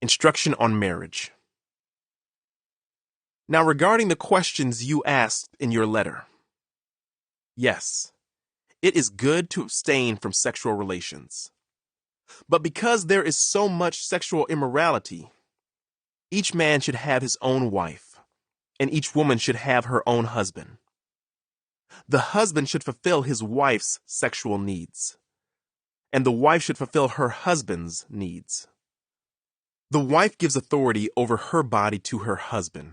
Instruction on marriage. Now, regarding the questions you asked in your letter, yes, it is good to abstain from sexual relations. But because there is so much sexual immorality, each man should have his own wife, and each woman should have her own husband. The husband should fulfill his wife's sexual needs, and the wife should fulfill her husband's needs. The wife gives authority over her body to her husband,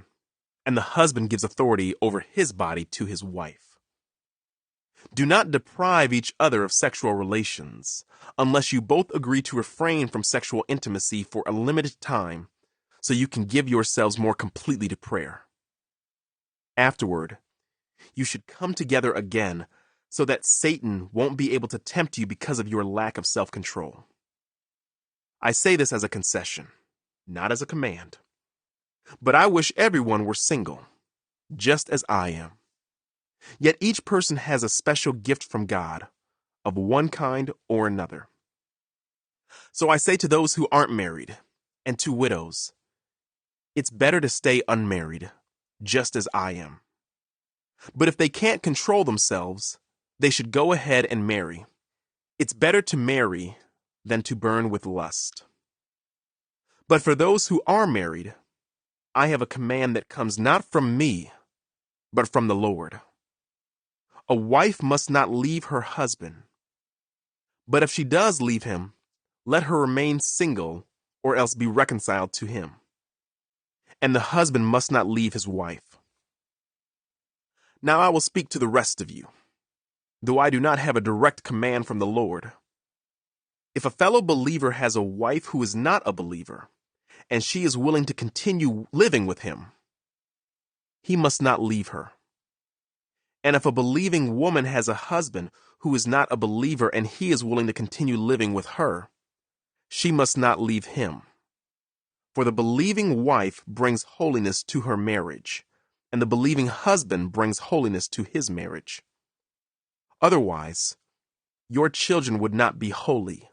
and the husband gives authority over his body to his wife. Do not deprive each other of sexual relations unless you both agree to refrain from sexual intimacy for a limited time so you can give yourselves more completely to prayer. Afterward, you should come together again so that Satan won't be able to tempt you because of your lack of self-control. I say this as a concession, not as a command. But I wish everyone were single, just as I am. Yet each person has a special gift from God, of one kind or another. So I say to those who aren't married, and to widows, it's better to stay unmarried, just as I am. But if they can't control themselves, they should go ahead and marry. It's better to marry than to burn with lust. But for those who are married, I have a command that comes not from me, but from the Lord. A wife must not leave her husband. But if she does leave him, let her remain single or else be reconciled to him. And the husband must not leave his wife. Now I will speak to the rest of you, though I do not have a direct command from the Lord. If a fellow believer has a wife who is not a believer, and she is willing to continue living with him, he must not leave her. And if a believing woman has a husband who is not a believer and he is willing to continue living with her, she must not leave him. For the believing wife brings holiness to her marriage, and the believing husband brings holiness to his marriage. Otherwise, your children would not be holy,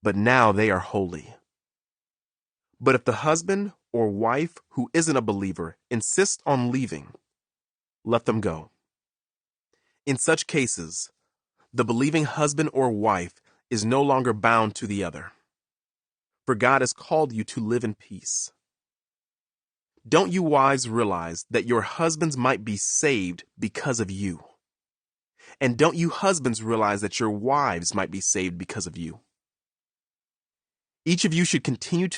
but now they are holy. But if the husband or wife who isn't a believer insists on leaving, let them go. In such cases, the believing husband or wife is no longer bound to the other, for God has called you to live in peace. Don't you wives realize that your husbands might be saved because of you? And don't you husbands realize that your wives might be saved because of you? Each of you should continue to